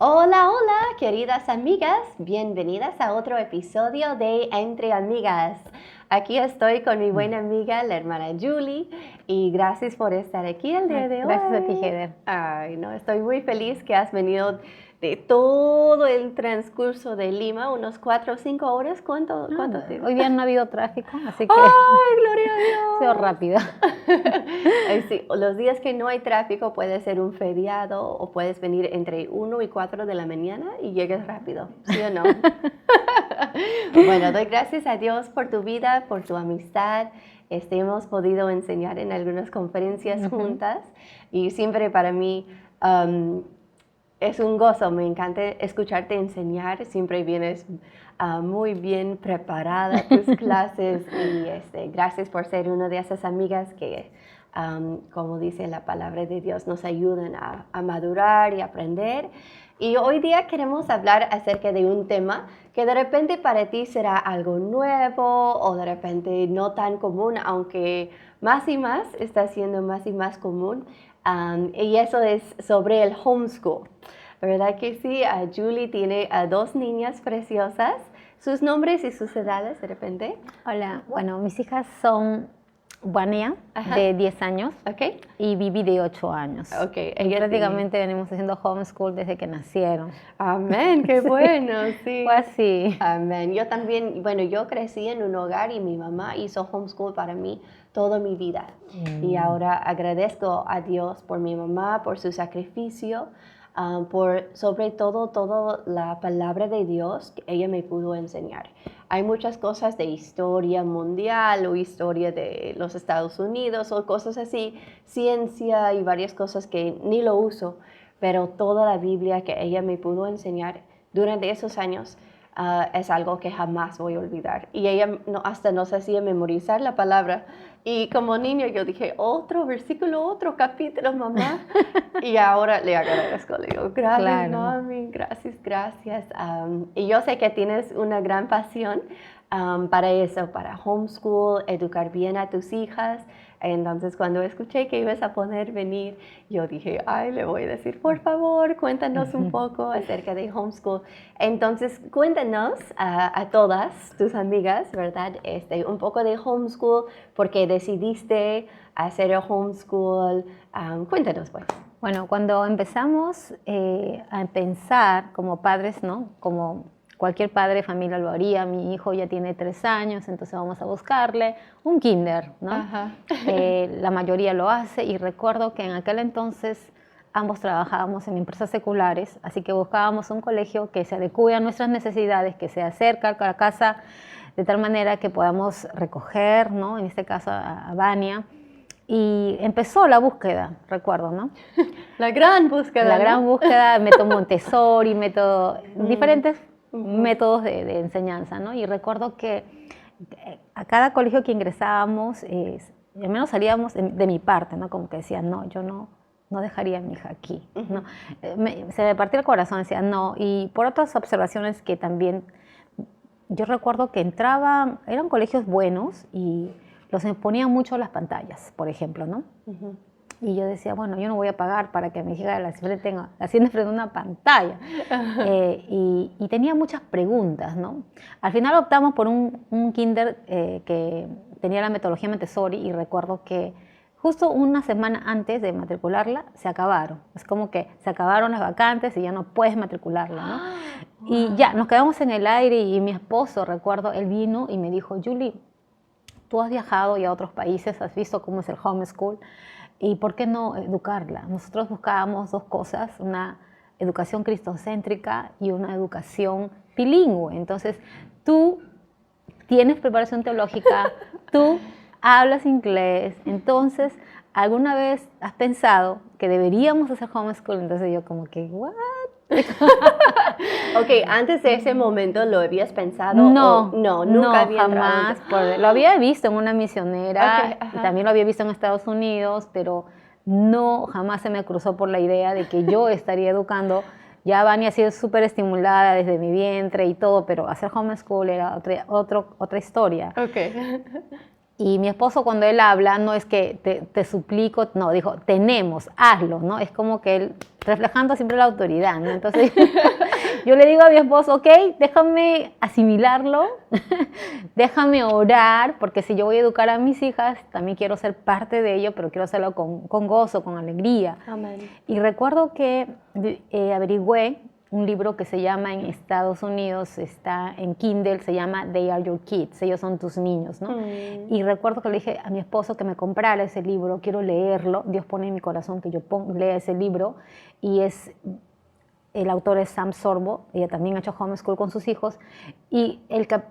Hola, hola, queridas amigas, bienvenidas a otro episodio de Entre Amigas. Aquí estoy con mi buena amiga, la hermana Julie, y gracias por estar aquí el día de hoy. Gracias a ti, Heather. Ay, no, estoy muy feliz que has venido de todo el transcurso de Lima, unos 4 o 5 horas. ¿Cuánto tiempo? Hoy día no ha habido tráfico, así que ¡Ay, gloria a Dios! ha sido rápido. Ay, sí, los días que no hay tráfico puede ser un feriado o puedes venir entre 1 y 4 de la mañana y llegas rápido, ¿sí o no? Bueno, doy gracias a Dios por tu vida, por tu amistad. Hemos podido enseñar en algunas conferencias juntas y siempre para mí es un gozo, me encanta escucharte enseñar, siempre vienes muy bien preparada a tus clases y gracias por ser una de esas amigas que, como dice la palabra de Dios, nos ayudan a madurar y aprender. Y hoy día queremos hablar acerca de un tema que de repente para ti será algo nuevo o de repente no tan común, aunque más y más está siendo más y más común. Y eso es sobre el homeschool. ¿Verdad que sí? Julie tiene a 2 niñas preciosas. ¿Sus nombres y sus edades de repente? Hola, bueno, mis hijas son Vania, Ajá. de 10 años, Ok. y Vivi, de 8 años. Ok, Y ellas prácticamente venimos haciendo homeschool desde que nacieron. Amén, qué bueno, sí. Fue así. Amén. Yo también, bueno, yo crecí en un hogar y mi mamá hizo homeschool para mí toda mi vida. Y ahora agradezco a Dios por mi mamá, por su sacrificio, por sobre todo toda la palabra de Dios que ella me pudo enseñar. Hay muchas cosas de historia mundial o historia de los Estados Unidos o cosas así, ciencia y varias cosas que ni lo uso, pero toda la Biblia que ella me pudo enseñar durante esos años es algo que jamás voy a olvidar. Y ella hasta nos hacía memorizar la palabra. Y como niño yo dije, otro versículo, otro capítulo, mamá. Y ahora le agradezco, le digo, gracias, Claro. mami, gracias, gracias. Y yo sé que tienes una gran pasión para eso, para homeschool, educar bien a tus hijas. Entonces, cuando escuché que ibas a poder venir, yo dije, ay, le voy a decir, por favor, cuéntanos un poco acerca de homeschool. Entonces, cuéntanos a todas tus amigas, ¿verdad? Un poco de homeschool, por qué decidiste hacer el homeschool. Cuéntanos, pues. Bueno, cuando empezamos a pensar como padres, ¿no? Como cualquier padre de familia lo haría, mi hijo ya tiene 3 años, entonces vamos a buscarle un kinder, ¿no? Ajá. La mayoría lo hace y recuerdo que en aquel entonces ambos trabajábamos en empresas seculares, así que buscábamos un colegio que se adecue a nuestras necesidades, que se acerque a la casa de tal manera que podamos recoger, ¿no? En este caso a Vania. Y empezó la búsqueda, recuerdo, ¿no? La gran búsqueda. La gran ¿no? búsqueda, método Montessori, diferentes métodos de enseñanza, ¿no? Y recuerdo que a cada colegio que ingresábamos, al menos salíamos de mi parte, ¿no? Como que decía, no, yo no dejaría a mi hija aquí, ¿no? Se me partía el corazón, decía, no. Y por otras observaciones que también, yo recuerdo que eran colegios buenos y los imponían mucho las pantallas, por ejemplo, ¿no? Y yo decía, bueno, yo no voy a pagar para que mi hija la siente frente a una pantalla. Y tenía muchas preguntas, ¿no? Al final optamos por un kinder que tenía la metodología Montessori y recuerdo que justo una semana antes de matricularla se acabaron. Es como que se acabaron las vacantes y ya no puedes matricularla, ¿no? Wow. Y ya, nos quedamos en el aire y mi esposo, recuerdo, él vino y me dijo, Julie, tú has viajado ya a otros países, has visto cómo es el homeschool, ¿y por qué no educarla? Nosotros buscábamos 2 cosas, una educación cristocéntrica y una educación bilingüe. Entonces, tú tienes preparación teológica, tú hablas inglés, entonces, ¿alguna vez has pensado que deberíamos hacer homeschool? Entonces yo como que, ¿what? Ok, antes de ese momento, ¿lo habías pensado? No, Nunca había jamás. entrado. Lo había visto en una misionera Ok, y también lo había visto en Estados Unidos, pero no, jamás se me cruzó por la idea de que yo estaría educando. Ya Vania ha sido súper estimulada desde mi vientre y todo, pero hacer homeschool era otra historia. Ok. Y mi esposo cuando él habla no es que te suplico, no, dijo, tenemos, hazlo, ¿no? Es como que él reflejando siempre la autoridad, ¿no? Entonces yo le digo a mi esposo, ok, déjame asimilarlo, déjame orar, porque si yo voy a educar a mis hijas, también quiero ser parte de ello, pero quiero hacerlo con gozo, con alegría. Amén. Y recuerdo que averigüé un libro que se llama en Estados Unidos, está en Kindle, se llama They Are Your Kids, ellos son tus niños, ¿no? Y recuerdo que le dije a mi esposo que me comprara ese libro, quiero leerlo, Dios pone en mi corazón que yo lea ese libro, y el autor es Sam Sorbo, ella también ha hecho homeschool con sus hijos, y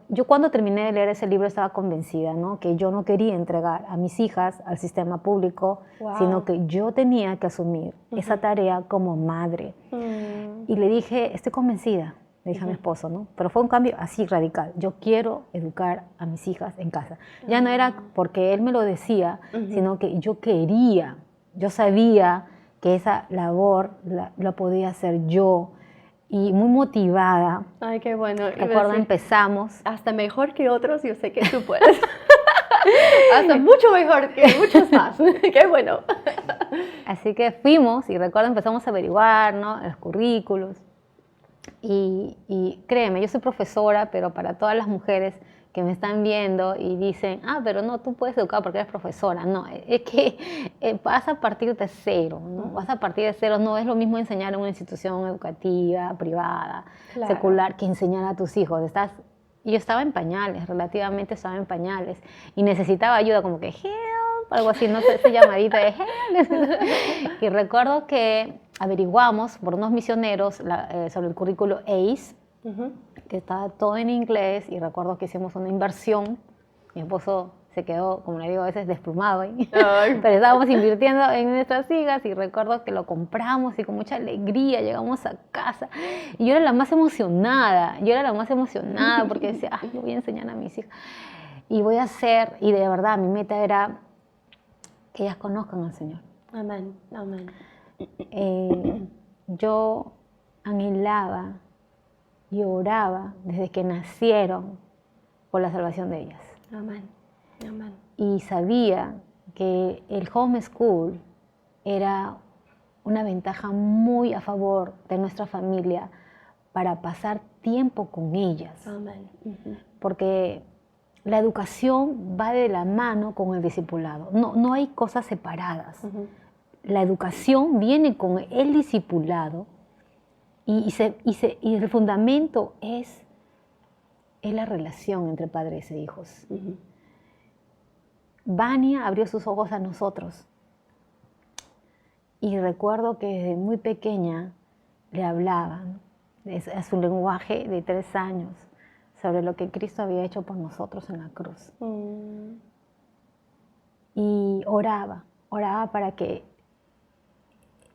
yo cuando terminé de leer ese libro estaba convencida, ¿no? Que yo no quería entregar a mis hijas al sistema público, sino que yo tenía que asumir esa tarea como madre. Y le dije, estoy convencida, le dije a mi esposo, ¿no? Pero fue un cambio así radical. Yo quiero educar a mis hijas en casa. Ya no era porque él me lo decía, sino que yo quería, yo sabía que esa labor la podía hacer yo, y muy motivada. Ay, qué bueno. Recuerdo, empezamos. Hasta mejor que otros, yo sé que tú puedes. Hasta mucho mejor que muchos más. Qué bueno. Así que fuimos y recuerdo empezamos a averiguar, ¿no? Los currículos. Y créeme, yo soy profesora, pero para todas las mujeres que me están viendo y dicen, pero no, tú puedes educar porque eres profesora. No, es que vas a partir de cero, ¿no? Vas a partir de cero. No es lo mismo enseñar en una institución educativa, privada, secular, que enseñar a tus hijos. Yo estaba en pañales, relativamente estaba en pañales, y necesitaba ayuda, como que help, algo así, no sé, esa llamadita de help. Y recuerdo que averiguamos por unos misioneros sobre el currículo ACE, que estaba todo en inglés, y recuerdo que hicimos una inversión. Mi esposo se quedó, como le digo, a veces desplumado ahí. Pero estábamos invirtiendo en nuestras hijas, y recuerdo que lo compramos y con mucha alegría llegamos a casa. Y yo era la más emocionada, porque decía, yo voy a enseñar a mis hijas. Y voy a hacer, y de verdad mi meta era que ellas conozcan al Señor. Amén, amén. Yo anhelaba y oraba desde que nacieron por la salvación de ellas. Amén, amén. Y sabía que el homeschool era una ventaja muy a favor de nuestra familia para pasar tiempo con ellas. Amén. Porque la educación va de la mano con el discipulado. No hay cosas separadas. La educación viene con el discipulado, y el fundamento es la relación entre padres e hijos. Vania abrió sus ojos a nosotros, y recuerdo que desde muy pequeña le hablaban a su lenguaje de 3 años sobre lo que Cristo había hecho por nosotros en la cruz. Y oraba para que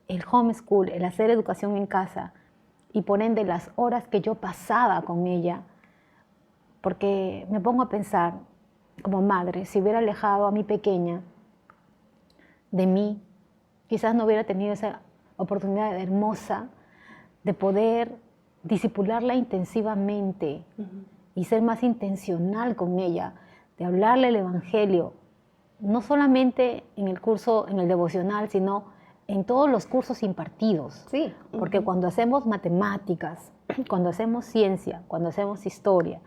el homeschool, el hacer educación en casa, y por ende las horas que yo pasaba con ella, porque me pongo a pensar como madre, si hubiera alejado a mi pequeña de mí, quizás no hubiera tenido esa oportunidad hermosa de poder discipularla intensivamente y ser más intencional con ella, de hablarle el Evangelio, no solamente en el curso, en el devocional, sino en todos los cursos impartidos. Sí. Porque cuando hacemos matemáticas, cuando hacemos ciencia, cuando hacemos historia,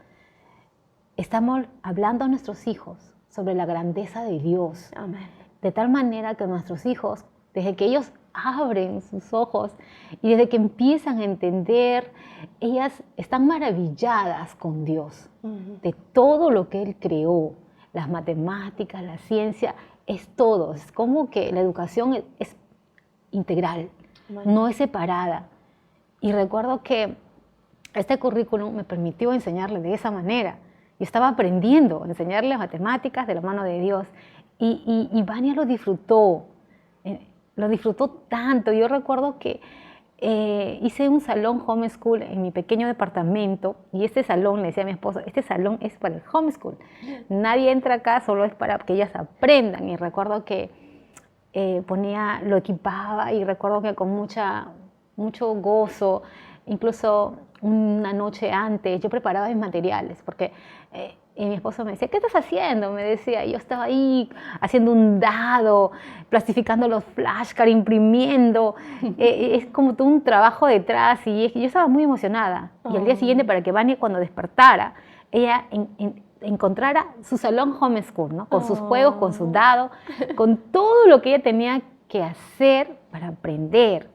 estamos hablando a nuestros hijos sobre la grandeza de Dios. Amén. De tal manera que nuestros hijos, desde que ellos abren sus ojos y desde que empiezan a entender, ellas están maravilladas con Dios, de todo lo que Él creó, las matemáticas, la ciencia, es todo. Es como que la educación es integral, no es separada. Y recuerdo que este currículum me permitió enseñarle de esa manera. Yo estaba aprendiendo a enseñarle matemáticas de la mano de Dios, y Vania lo disfrutó tanto. Yo recuerdo que hice un salón homeschool en mi pequeño departamento, y este salón, le decía a mi esposo, este salón es para el homeschool. Nadie entra acá, solo es para que ellas aprendan. Y recuerdo que lo equipaba, y recuerdo que con mucho gozo incluso una noche antes, yo preparaba mis materiales, porque y mi esposo me decía, ¿qué estás haciendo? Me decía, y yo estaba ahí haciendo un dado, plastificando los flashcards, imprimiendo. Es como todo un trabajo detrás y yo estaba muy emocionada. Y al día siguiente, para que Vania cuando despertara, ella encontrara su salón homeschool, ¿no? Con sus juegos, con sus dados, con todo lo que ella tenía que hacer para aprender.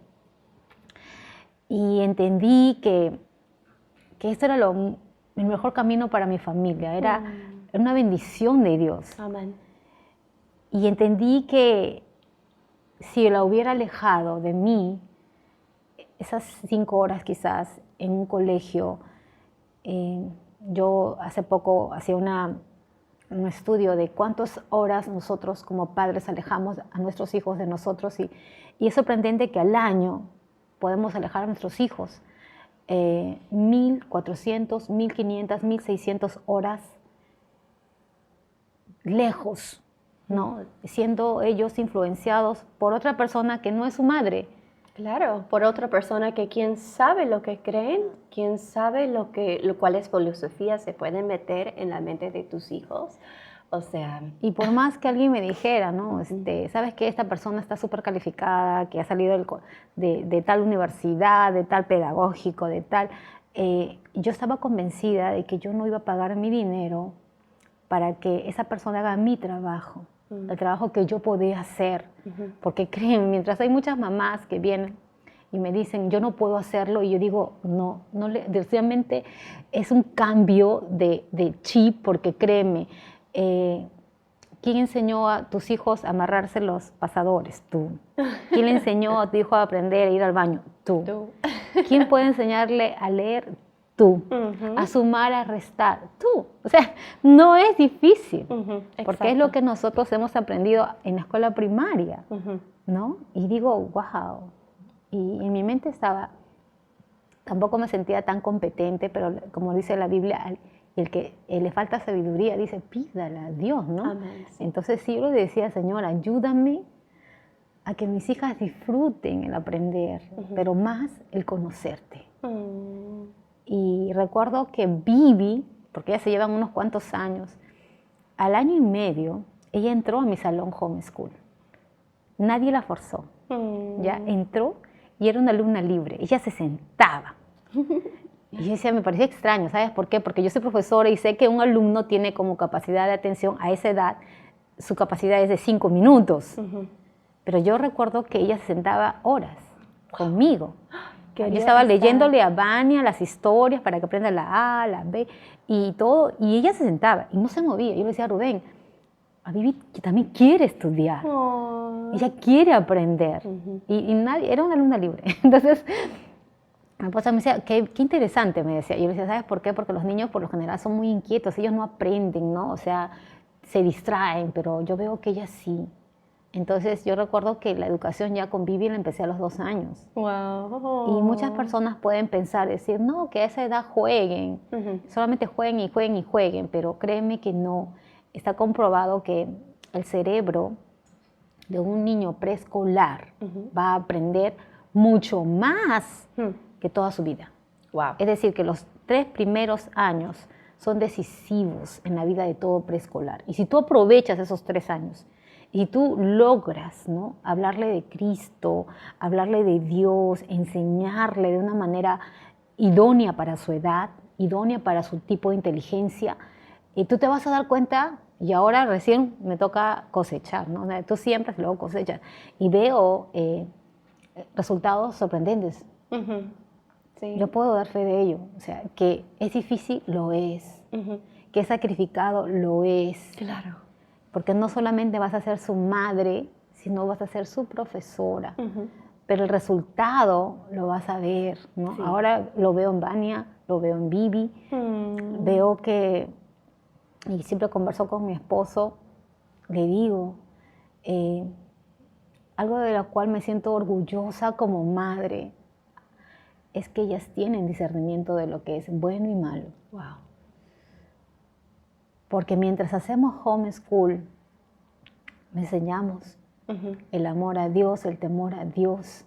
Y entendí que esto era el mejor camino para mi familia, era una bendición de Dios. Amén. Y entendí que si la hubiera alejado de mí, esas 5 horas quizás en un colegio, yo hace poco hacía un estudio de cuántas horas nosotros como padres alejamos a nuestros hijos de nosotros y es sorprendente que al año podemos alejar a nuestros hijos 1.400, 1.500, 1.600 horas lejos, ¿no? Siendo ellos influenciados por otra persona que no es su madre. Claro, por otra persona que quién sabe lo que creen, quién sabe cuáles filosofías se pueden meter en la mente de tus hijos. O sea... Y por más que alguien me dijera, ¿no? Sabes que esta persona está súper calificada, que ha salido de tal universidad, de tal pedagógico, de tal... yo estaba convencida de que yo no iba a pagar mi dinero para que esa persona haga mi trabajo, el trabajo que yo podía hacer. Porque creen, mientras hay muchas mamás que vienen y me dicen, yo no puedo hacerlo, y yo digo, no, desgraciadamente es un cambio de chip, porque créeme, ¿quién enseñó a tus hijos a amarrarse los pasadores? Tú. ¿Quién le enseñó a tu hijo a aprender a ir al baño? Tú. ¿Quién puede enseñarle a leer? Tú. A sumar, a restar. Tú. O sea, no es difícil, porque es lo que nosotros hemos aprendido en la escuela primaria, ¿no? Y digo, wow. Y en mi mente tampoco me sentía tan competente, pero como dice la Biblia, el que le falta sabiduría, dice, pídala a Dios, ¿no? Amén, sí. Entonces sí, yo le decía, Señor, ayúdame a que mis hijas disfruten el aprender, pero más el conocerte. Y recuerdo que Vivi, porque ya se llevan unos cuantos años, al año y medio, ella entró a mi salón homeschool. Nadie la forzó. Ya entró y era una alumna libre. Ella se sentaba. Y yo decía, me parecía extraño, ¿sabes por qué? Porque yo soy profesora y sé que un alumno tiene como capacidad de atención a esa edad, su capacidad es de 5 minutos. Pero yo recuerdo que ella se sentaba horas conmigo. Yo estaba leyéndole a Vania las historias para que aprenda la A, la B y todo, y ella se sentaba y no se movía. Yo le decía a Rubén, a Vivi que también quiere estudiar, ella quiere aprender, y nadie, era una alumna libre. Entonces, mi esposa me decía, qué interesante, me decía. Yo le decía, ¿sabes por qué? Porque los niños por lo general son muy inquietos, ellos no aprenden, ¿no? O sea, se distraen, pero yo veo que ella sí. Entonces yo recuerdo que la educación ya con Vivi la empecé a los 2 años. Wow. Y muchas personas pueden pensar, decir, no, que a esa edad jueguen, solamente jueguen y jueguen y jueguen, pero créeme que no. Está comprobado que el cerebro de un niño preescolar va a aprender mucho más que toda su vida. Wow. Es decir, que los 3 primeros años son decisivos en la vida de todo preescolar. Y si tú aprovechas esos 3 años y tú logras, ¿no?, hablarle de Cristo, hablarle de Dios, enseñarle de una manera idónea para su edad, idónea para su tipo de inteligencia, y tú te vas a dar cuenta, y ahora recién me toca cosechar, ¿no? O sea, tú siempre luego cosechas, y veo resultados sorprendentes. Sí. Yo puedo dar fe de ello. O sea, que es difícil, lo es. Que es sacrificado, lo es. Claro. Porque no solamente vas a ser su madre, sino vas a ser su profesora. Pero el resultado lo vas a ver, ¿no? Sí. Ahora lo veo en Vania, lo veo en Vivi. Veo que, y siempre converso con mi esposo, le digo, algo de lo cual me siento orgullosa como madre, es que ellas tienen discernimiento de lo que es bueno y malo. Wow. Porque mientras hacemos homeschool, enseñamos el amor a Dios, el temor a Dios.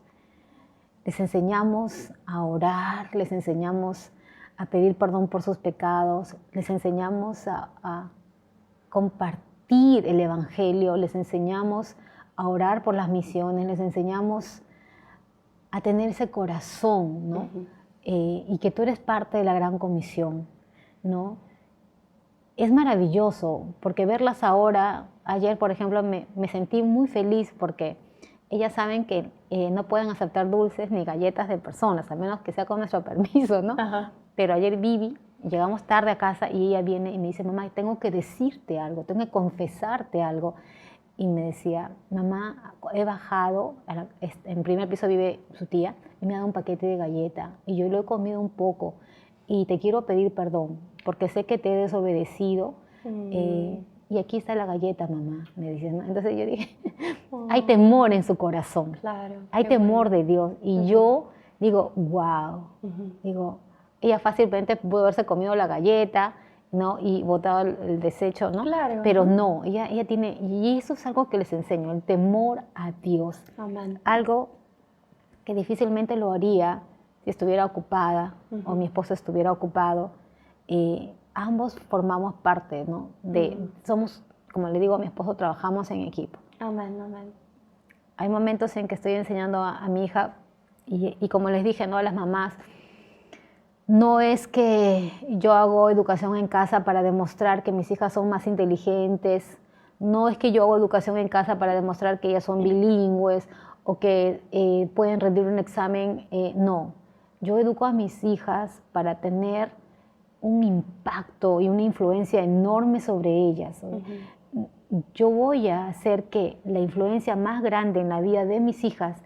les enseñamos a orar, les enseñamos a pedir perdón por sus pecados, les enseñamos a compartir el Evangelio, les enseñamos a orar por las misiones, les enseñamos a tener ese corazón, ¿no? Y que tú eres parte de la gran comisión, ¿no? Es maravilloso, porque verlas ahora, ayer por ejemplo me sentí muy feliz porque ellas saben que no pueden aceptar dulces ni galletas de personas, a menos que sea con nuestro permiso, ¿no? Ajá. Pero ayer llegamos tarde a casa y ella viene y me dice, mamá, tengo que decirte algo, tengo que confesarte algo. Y me decía, mamá, he bajado, en primer piso vive su tía, y me ha dado un paquete de galleta, y yo lo he comido un poco, y te quiero pedir perdón, porque sé que te he desobedecido, y aquí está la galleta, mamá, me dice, ¿no? Entonces yo dije, hay temor en su corazón, Claro, hay temor de Dios, y yo digo, wow, digo, ella fácilmente pudo haberse comido la galleta, ¿no? Y botado el desecho, ¿no? Claro. Pero no, ella tiene, y eso es algo que les enseño, el temor a Dios. Amén. Algo que difícilmente lo haría si estuviera ocupada o mi esposo estuviera ocupado. Ambos formamos parte, ¿no? Somos, como le digo a mi esposo, trabajamos en equipo. Amén, amén. Hay momentos en que estoy enseñando a mi hija y como les dije, ¿no? A las mamás, no es que yo hago educación en casa para demostrar que mis hijas son más inteligentes, no es que yo hago educación en casa para demostrar que ellas son bilingües o que pueden rendir un examen, no. Yo educo a mis hijas para tener un impacto y una influencia enorme sobre ellas. Yo voy a hacer que la influencia más grande en la vida de mis hijas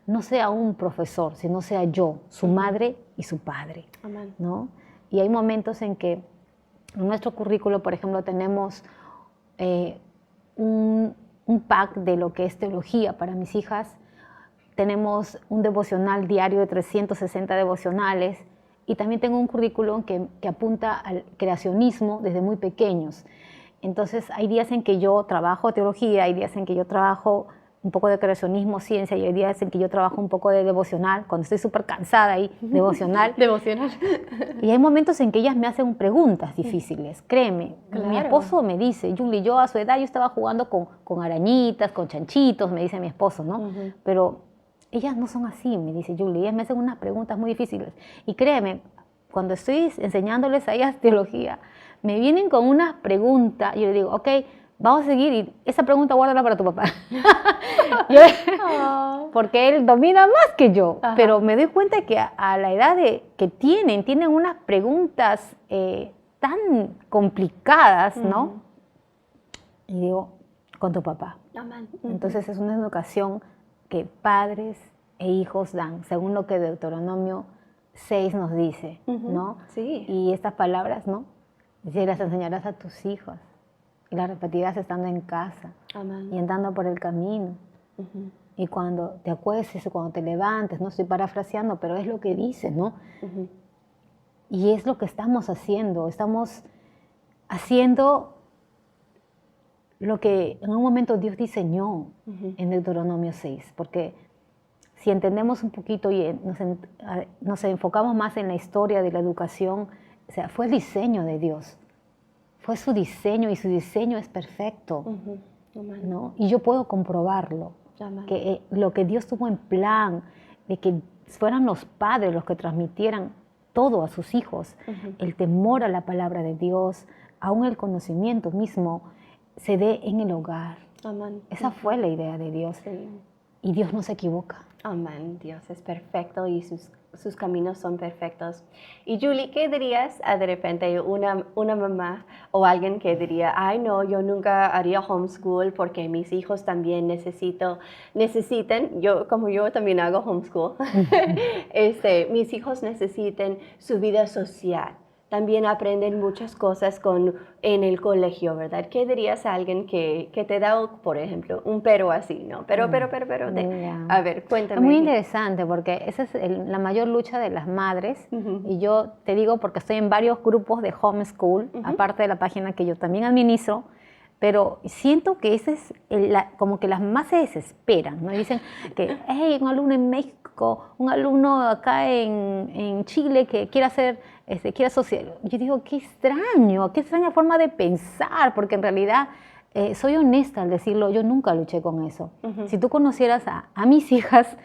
no sea un profesor, sino sea yo, su madre y su padre. Amén. ¿No? Y hay momentos en que en nuestro currículo, por ejemplo, tenemos un pack de lo que es teología para mis hijas, tenemos un devocional diario de 360 devocionales y también tengo un currículum que apunta al creacionismo desde muy pequeños. Entonces hay días en que yo trabajo teología, hay días en que yo trabajo un poco de creacionismo, ciencia, y hay días en que yo trabajo un poco de devocional, cuando estoy súper cansada ahí, devocional. Devocional. Y hay momentos en que ellas me hacen preguntas difíciles, créeme. Claro. Mi esposo me dice, Julie, yo a su edad yo estaba jugando con arañitas, con chanchitos, me dice mi esposo, ¿no? Pero ellas no son así, me dice Julie, ellas me hacen unas preguntas muy difíciles. Y créeme, cuando estoy enseñándoles a ellas teología, me vienen con unas preguntas, y yo le digo, ok, vamos a seguir y esa pregunta guárdala para tu papá. Porque él domina más que yo. Ajá. Pero me doy cuenta que a la edad que tienen unas preguntas tan complicadas, ¿no? Y digo, con tu papá. Amén. Entonces es una educación que padres e hijos dan, según lo que Deuteronomio 6 nos dice, ¿no? Sí. Y estas palabras, ¿no? Si las enseñarás a tus hijos. Y las repetirás estando en casa. Amén. Y andando por el camino. Y cuando te acuestes o cuando te levantes, no estoy parafraseando, pero es lo que dice, ¿no? Y es lo que estamos haciendo lo que en un momento Dios diseñó en Deuteronomio 6, porque si entendemos un poquito y nos enfocamos más en la historia de la educación, o sea, fue el diseño de Dios. Fue su diseño y su diseño es perfecto, ¿no? Y yo puedo comprobarlo, que lo que Dios tuvo en plan, de que fueran los padres los que transmitieran todo a sus hijos, el temor a la palabra de Dios, aún el conocimiento mismo, se dé en el hogar. Amén. Esa fue la idea de Dios. Sí. Y Dios no se equivoca. Amén. Dios es perfecto y sus caminos son perfectos. Y Julie, ¿qué dirías a de repente una mamá o alguien que diría, ay no, yo nunca haría homeschool porque mis hijos también necesitan, como yo también hago homeschool, mis hijos necesitan su vida social. También aprenden muchas cosas en el colegio, ¿verdad? ¿Qué dirías a alguien que te da, por ejemplo, un pero así, ¿no? Pero. A ver, cuéntame. Es muy interesante porque esa es la mayor lucha de las madres. Y yo te digo porque estoy en varios grupos de homeschool, aparte de la página que yo también administro, pero siento que ese es como que las mamás se desesperan, ¿no? Dicen que, hey, un alumno en México, un alumno acá en Chile que quiere hacer, quiere asociar. Yo digo, qué extraña forma de pensar, porque en realidad soy honesta al decirlo, yo nunca luché con eso. Si tú conocieras a mis hijas,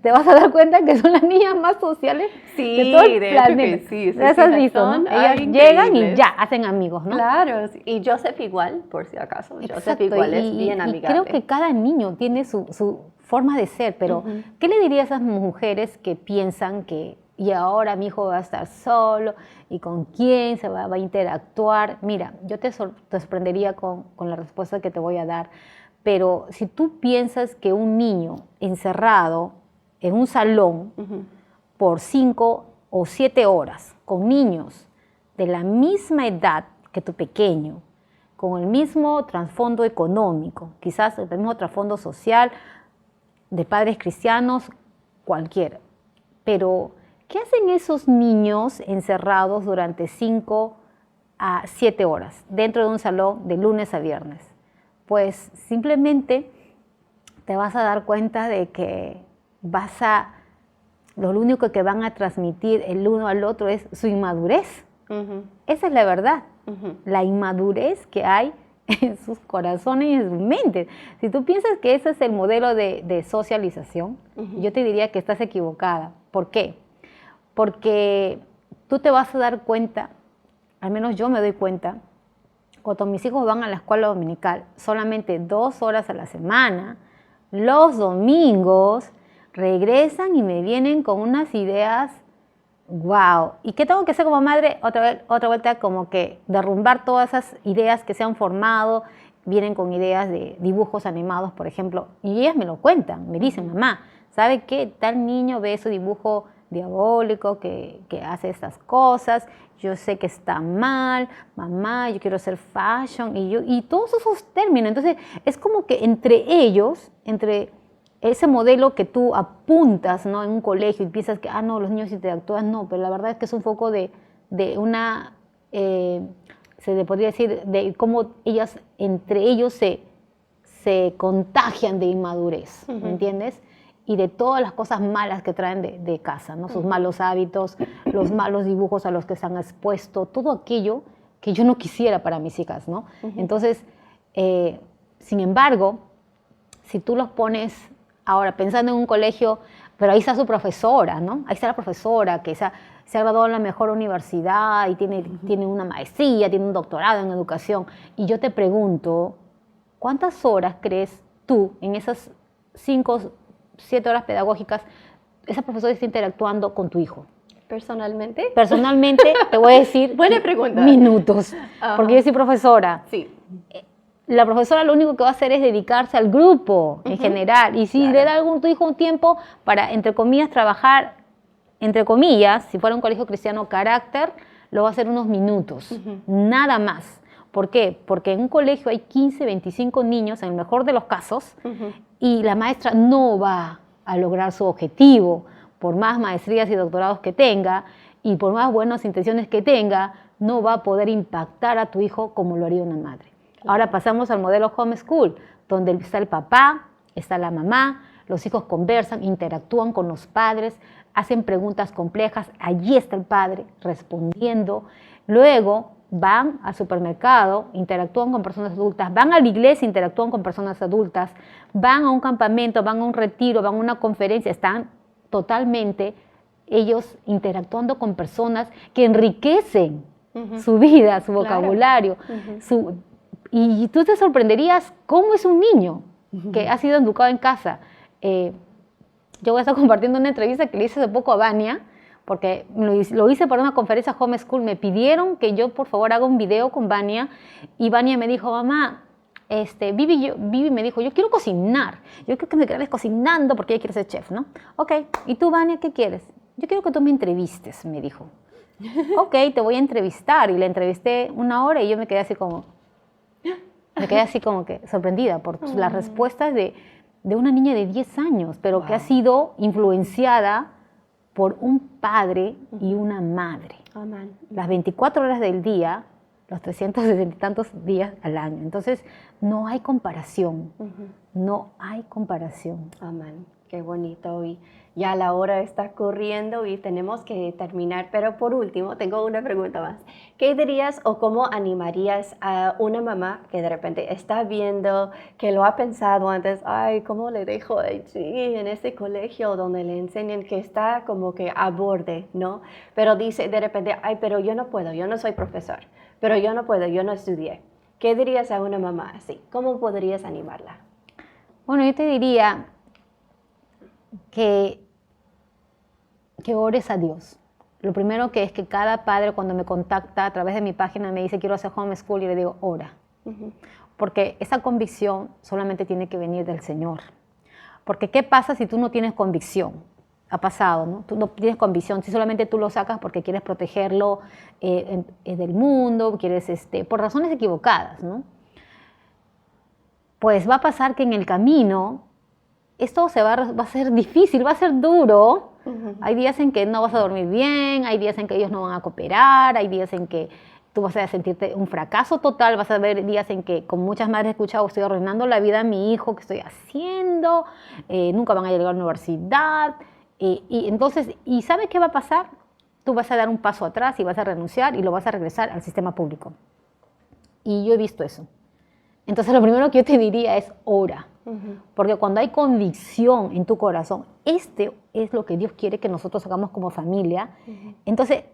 te vas a dar cuenta que son las niñas más sociales de todo el planeta. Sí, las has visto, ¿no? Ellas llegan y ya, hacen amigos, ¿no? Claro, y Joseph igual, por si acaso. Joseph igual es bien amigable. Y creo que cada niño tiene su forma de ser, pero ¿qué le diría a esas mujeres que piensan que y ahora mi hijo va a estar solo y con quién se va a interactuar? Mira, yo te sorprendería con la respuesta que te voy a dar, pero si tú piensas que un niño encerrado en un salón por 5 o 7 horas con niños de la misma edad que tu pequeño, con el mismo trasfondo económico, quizás el mismo trasfondo social, de padres cristianos, cualquiera, pero ¿qué hacen esos niños encerrados durante 5 a 7 horas dentro de un salón de lunes a viernes? Pues simplemente te vas a dar cuenta de que lo único que van a transmitir el uno al otro es su inmadurez. Esa es la verdad, la inmadurez que hay en sus corazones y en sus mentes. Si tú piensas que ese es el modelo de socialización, yo te diría que estás equivocada. ¿Por qué? Porque tú te vas a dar cuenta, al menos yo me doy cuenta, cuando mis hijos van a la escuela dominical solamente 2 horas a la semana, los domingos regresan y me vienen con unas ideas, wow. ¿Y qué tengo que hacer como madre? Otra vuelta como que derrumbar todas esas ideas que se han formado. Vienen con ideas de dibujos animados, por ejemplo, y ellas me lo cuentan, me dicen, mamá, ¿sabe qué? Tal niño ve ese dibujo diabólico que hace estas cosas, yo sé que está mal, mamá, yo quiero hacer fashion, y todos esos términos. Entonces es como que entre ellos, entre ese modelo que tú apuntas, ¿no?, en un colegio y piensas que, no, los niños interactúan, no, pero la verdad es que es un foco de una, se podría decir, de cómo ellas, entre ellos se contagian de inmadurez, ¿me entiendes? Y de todas las cosas malas que traen de casa, ¿no? Sus malos hábitos, los malos dibujos a los que se han expuesto, todo aquello que yo no quisiera para mis hijas, ¿no? Entonces, sin embargo, si tú los pones ahora pensando en un colegio, pero ahí está su profesora, ¿no? Ahí está la profesora que se ha graduado en la mejor universidad y tiene una maestría, tiene un doctorado en educación. Y yo te pregunto, ¿cuántas horas crees tú en esas 5 7 horas pedagógicas, esa profesora está interactuando con tu hijo? ¿Personalmente? Personalmente, te voy a decir buena pregunta. Minutos, porque yo soy profesora. Sí. La profesora lo único que va a hacer es dedicarse al grupo en general, y si le da a tu hijo un tiempo para, entre comillas, trabajar, entre comillas, si fuera un colegio cristiano, carácter, lo va a hacer unos minutos, nada más. ¿Por qué? Porque en un colegio hay 15, 25 niños, en el mejor de los casos, y la maestra no va a lograr su objetivo, por más maestrías y doctorados que tenga, y por más buenas intenciones que tenga, no va a poder impactar a tu hijo como lo haría una madre. Ahora pasamos al modelo homeschool, donde está el papá, está la mamá, los hijos conversan, interactúan con los padres, hacen preguntas complejas, allí está el padre respondiendo, luego van al supermercado, interactúan con personas adultas, van a la iglesia, interactúan con personas adultas, van a un campamento, van a un retiro, van a una conferencia, están totalmente ellos interactuando con personas que enriquecen su vida, su vocabulario. Y tú te sorprenderías cómo es un niño que ha sido educado en casa. Yo voy a estar compartiendo una entrevista que le hice hace poco a Vania, porque lo hice para una conferencia homeschool. Me pidieron que yo, por favor, haga un video con Vania, y Vania me dijo, mamá, Vivi me dijo, yo quiero cocinar, yo quiero que me grabes cocinando porque ella quiere ser chef, ¿no? Ok, ¿y tú, Vania, qué quieres? Yo quiero que tú me entrevistes, me dijo. Ok, te voy a entrevistar, y la entrevisté 1 hora y yo me quedé así como que sorprendida por las respuestas de una niña de 10 años, pero que ha sido influenciada por un padre y una madre. Las 24 horas del día los 360 y tantos días al año. Entonces, no hay comparación, no hay comparación. Amén. Qué bonito. Y ya la hora está corriendo y tenemos que terminar. Pero por último, tengo una pregunta más. ¿Qué dirías o cómo animarías a una mamá que de repente está viendo, que lo ha pensado antes, ay, ¿cómo le dejo allí en este colegio donde le enseñan que está como que a borde, ¿no? Pero dice de repente, ay, pero yo no puedo, yo no soy profesor, pero yo no puedo, yo no estudié. ¿Qué dirías a una mamá así? ¿Cómo podrías animarla? Bueno, yo te diría que ores a Dios. Lo primero que es que cada padre cuando me contacta a través de mi página me dice quiero hacer homeschool y le digo ora. Porque esa convicción solamente tiene que venir del Señor. Porque ¿qué pasa si tú no tienes convicción? Ha pasado, ¿no? Tú no tienes convicción, si solamente tú lo sacas porque quieres protegerlo del mundo, quieres, por razones equivocadas, ¿no? Pues va a pasar que en el camino esto va a ser difícil, va a ser duro. Hay días en que no vas a dormir bien, hay días en que ellos no van a cooperar, hay días en que tú vas a sentirte un fracaso total, vas a ver días en que, como muchas madres he escuchado, estoy arruinando la vida a mi hijo, ¿qué estoy haciendo? Nunca van a llegar a la universidad. Entonces, ¿y sabes qué va a pasar? Tú vas a dar un paso atrás y vas a renunciar y lo vas a regresar al sistema público. Y yo he visto eso. Entonces, lo primero que yo te diría es ora. Porque cuando hay convicción en tu corazón, este es lo que Dios quiere que nosotros hagamos como familia. Entonces,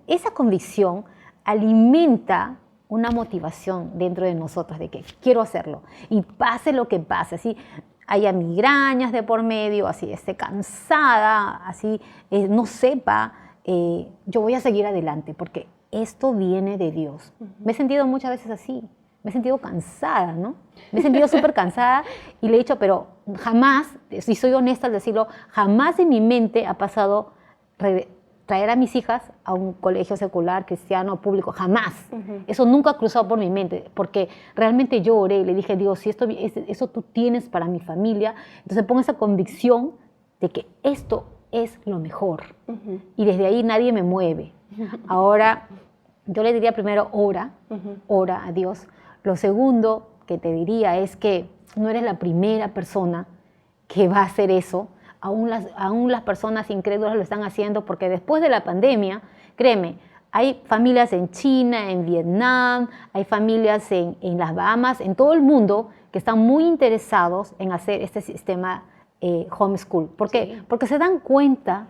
esa convicción alimenta una motivación dentro de nosotros de que quiero hacerlo. Y pase lo que pase, así haya migrañas de por medio, así esté cansada, así no sepa, yo voy a seguir adelante porque esto viene de Dios. Me he sentido muchas veces así. Me he sentido cansada, ¿no? Me he sentido súper cansada y le he dicho, pero jamás, si soy honesta al decirlo, jamás en mi mente ha pasado traer a mis hijas a un colegio secular, cristiano, público, jamás. Eso nunca ha cruzado por mi mente, porque realmente yo oré y le dije, Dios, si eso tú tienes para mi familia, entonces pongo esa convicción de que esto es lo mejor. Y desde ahí nadie me mueve. Ahora, yo le diría primero, ora a Dios. Lo segundo que te diría es que no eres la primera persona que va a hacer eso. Aún las personas incrédulas lo están haciendo porque después de la pandemia, créeme, hay familias en China, en Vietnam, hay familias en las Bahamas, en todo el mundo que están muy interesados en hacer este sistema homeschool. ¿Por qué? Porque se dan cuenta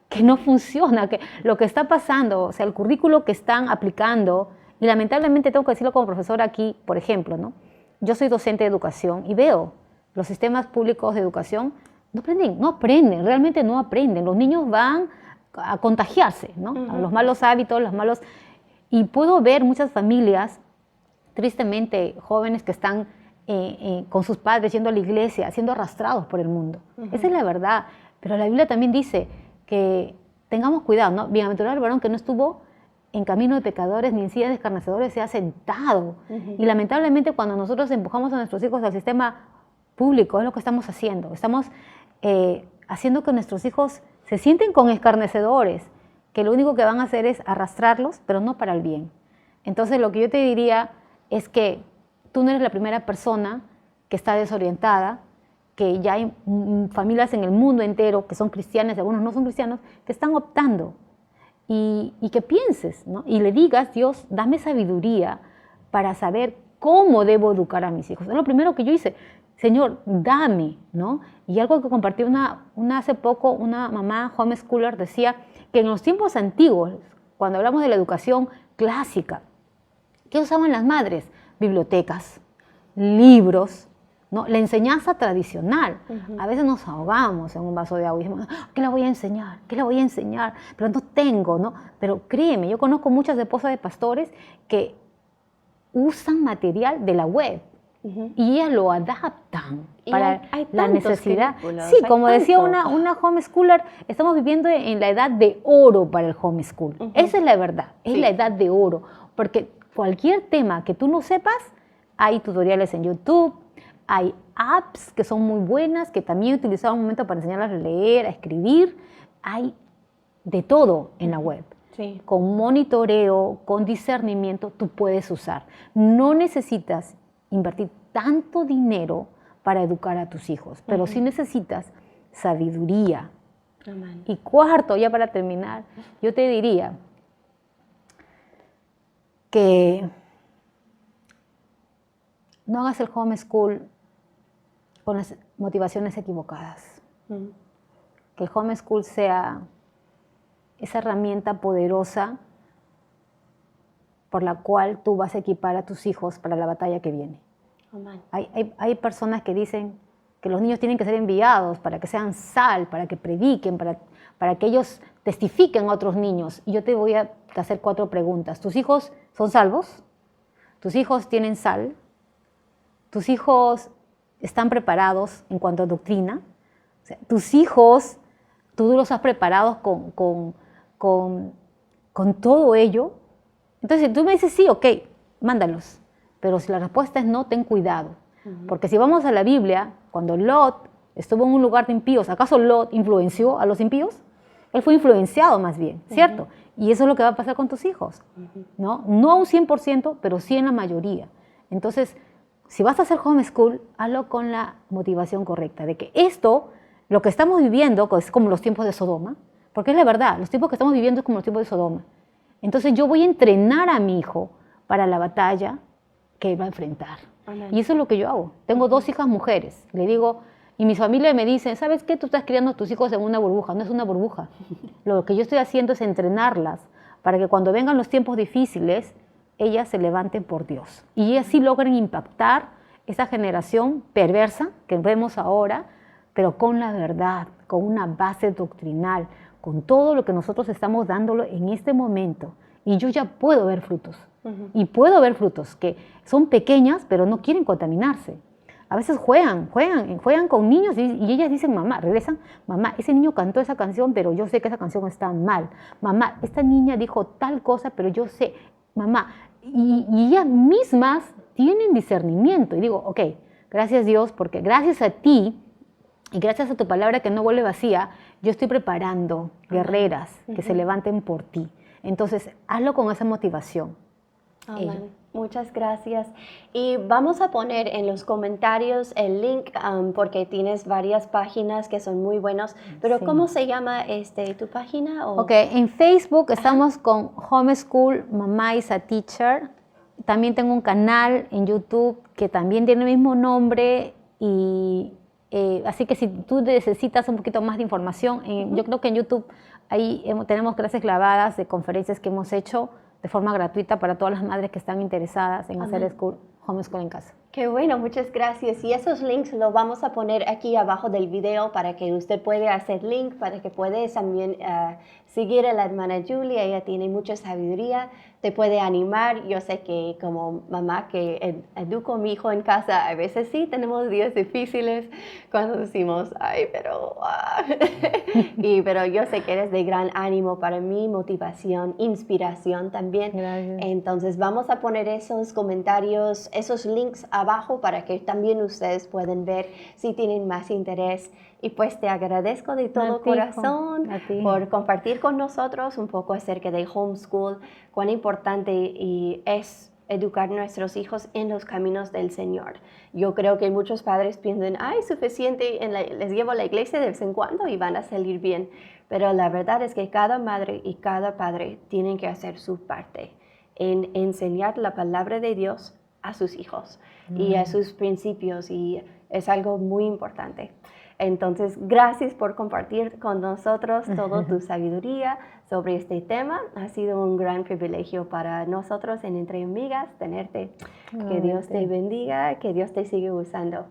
que no funciona, que lo que está pasando, o sea, el currículo que están aplicando. Y lamentablemente tengo que decirlo como profesora aquí, por ejemplo, ¿no? Yo soy docente de educación y veo los sistemas públicos de educación no aprenden, realmente no aprenden. Los niños van a contagiarse, ¿no? A los malos hábitos, y puedo ver muchas familias, tristemente jóvenes que están con sus padres yendo a la iglesia, siendo arrastrados por el mundo. Esa es la verdad. Pero la Biblia también dice que tengamos cuidado, ¿no? Bienaventurado el varón que no estuvo en camino de pecadores ni en silla de escarnecedores se ha sentado. Y lamentablemente cuando nosotros empujamos a nuestros hijos al sistema público es lo que estamos haciendo. Estamos haciendo que nuestros hijos se sienten con escarnecedores, que lo único que van a hacer es arrastrarlos, pero no para el bien. Entonces lo que yo te diría es que tú no eres la primera persona que está desorientada, que ya hay familias en el mundo entero que son cristianas, algunos no son cristianos, que están optando. Y que pienses, ¿no? Y le digas, Dios, dame sabiduría para saber cómo debo educar a mis hijos. Es lo primero que yo hice, Señor, dame, ¿no? Y algo que compartí hace poco, una mamá homeschooler decía que en los tiempos antiguos, cuando hablamos de la educación clásica, ¿qué usaban las madres? Bibliotecas, libros, ¿no? La enseñanza tradicional. A veces nos ahogamos en un vaso de agua y decimos, ¿qué le voy a enseñar? ¿Qué le voy a enseñar? Pero no tengo, ¿no? Pero créeme, yo conozco muchas esposas de pastores que usan material de la web y ellas lo adaptan para la necesidad. Sí, como decía una homeschooler, estamos viviendo en la edad de oro para el homeschool. Esa es la verdad, es la edad de oro, porque cualquier tema que tú no sepas, hay tutoriales en YouTube, hay apps que son muy buenas, que también he utilizado un momento para enseñarlas a leer, a escribir. Hay de todo en la web. Sí. con monitoreo, con discernimiento, tú puedes usar. No necesitas invertir tanto dinero para educar a tus hijos, pero sí necesitas sabiduría. Amén. Y cuarto, ya para terminar, yo te diría que no hagas el homeschool con las motivaciones equivocadas. Que el homeschool sea esa herramienta poderosa por la cual tú vas a equipar a tus hijos para la batalla que viene. Amén. Hay personas que dicen que los niños tienen que ser enviados para que sean sal, para que prediquen, para que ellos testifiquen a otros niños. Y yo te voy a hacer 4 preguntas. ¿Tus hijos son salvos? ¿Tus hijos tienen sal? ¿Tus hijos están preparados en cuanto a doctrina? O sea, tus hijos, tú los has preparado con todo ello. Entonces, si tú me dices sí, ok, mándalos. Pero si la respuesta es no, ten cuidado. Porque si vamos a la Biblia, cuando Lot estuvo en un lugar de impíos, ¿acaso Lot influenció a los impíos? Él fue influenciado más bien, ¿cierto? Y eso es lo que va a pasar con tus hijos, ¿no? No a un 100%, pero sí en la mayoría. Entonces, si vas a hacer homeschool, hazlo con la motivación correcta, de que esto, lo que estamos viviendo, es como los tiempos de Sodoma, porque es la verdad, los tiempos que estamos viviendo es como los tiempos de Sodoma. Entonces yo voy a entrenar a mi hijo para la batalla que va a enfrentar. Amén. Y eso es lo que yo hago. Tengo 2 hijas mujeres. Le digo, y mi familia me dice, ¿sabes qué? Tú estás criando a tus hijos en una burbuja. No es una burbuja. Lo que yo estoy haciendo es entrenarlas para que cuando vengan los tiempos difíciles, ellas se levanten por Dios. Y así logren impactar esa generación perversa que vemos ahora, pero con la verdad, con una base doctrinal, con todo lo que nosotros estamos dándolo en este momento. Y yo ya puedo ver frutos. Y puedo ver frutos que son pequeñas, pero no quieren contaminarse. A veces juegan con niños y ellas dicen, mamá, regresan, mamá, ese niño cantó esa canción, pero yo sé que esa canción está mal. Mamá, esta niña dijo tal cosa, pero yo sé, mamá. Y ellas mismas tienen discernimiento. Y digo, ok, gracias Dios, porque gracias a ti y gracias a tu palabra que no vuelve vacía, yo estoy preparando guerreras que se levanten por ti. Entonces, hazlo con esa motivación. Amén. Muchas gracias. Y vamos a poner en los comentarios el link porque tienes varias páginas que son muy buenos. Pero Sí. ¿cómo se llama tu página? Ok, en Facebook estamos con Homeschool Mama is a Teacher. También tengo un canal en YouTube que también tiene el mismo nombre. Y así que si tú necesitas un poquito más de información, yo creo que en YouTube ahí tenemos clases grabadas de conferencias que hemos hecho de forma gratuita para todas las madres que están interesadas en hacer homeschool en casa. Qué bueno, muchas gracias. Y esos links los vamos a poner aquí abajo del video para que usted pueda hacer link, para que pueda también seguir a la hermana Julia. Ella tiene mucha sabiduría, te puede animar. Yo sé que como mamá que educo a mi hijo en casa, a veces sí tenemos días difíciles cuando decimos, ay, pero... pero yo sé que eres de gran ánimo para mí, motivación, inspiración también. Gracias. Entonces vamos a poner esos comentarios, esos links abajo para que también ustedes puedan ver si tienen más interés. Y pues te agradezco de todo corazón por compartir con nosotros un poco acerca de homeschool, cuán importante es educar a nuestros hijos en los caminos del Señor. Yo creo que muchos padres piensan, ay, suficiente, les llevo a la iglesia de vez en cuando y van a salir bien. Pero la verdad es que cada madre y cada padre tienen que hacer su parte en enseñar la palabra de Dios a sus hijos y a sus principios, y es algo muy importante. Entonces, gracias por compartir con nosotros toda tu sabiduría sobre este tema. Ha sido un gran privilegio para nosotros en Entre Amigas tenerte. Que Dios te bendiga, que Dios te siga usando.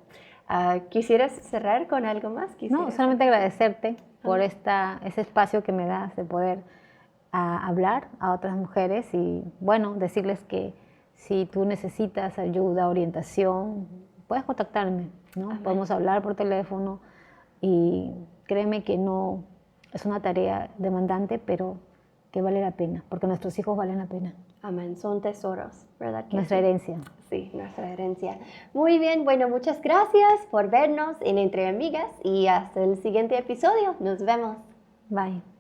¿Quisieras cerrar con algo más? No, solamente agradecerte por ese espacio que me das de poder hablar a otras mujeres y, bueno, decirles que si tú necesitas ayuda, orientación, puedes contactarme, ¿no? Amén. Podemos hablar por teléfono y créeme que no es una tarea demandante, pero que vale la pena, porque nuestros hijos valen la pena. Amén, son tesoros, ¿verdad? Nuestra herencia. Sí, nuestra herencia. Muy bien, bueno, muchas gracias por vernos en Entre Amigas y hasta el siguiente episodio. Nos vemos. Bye.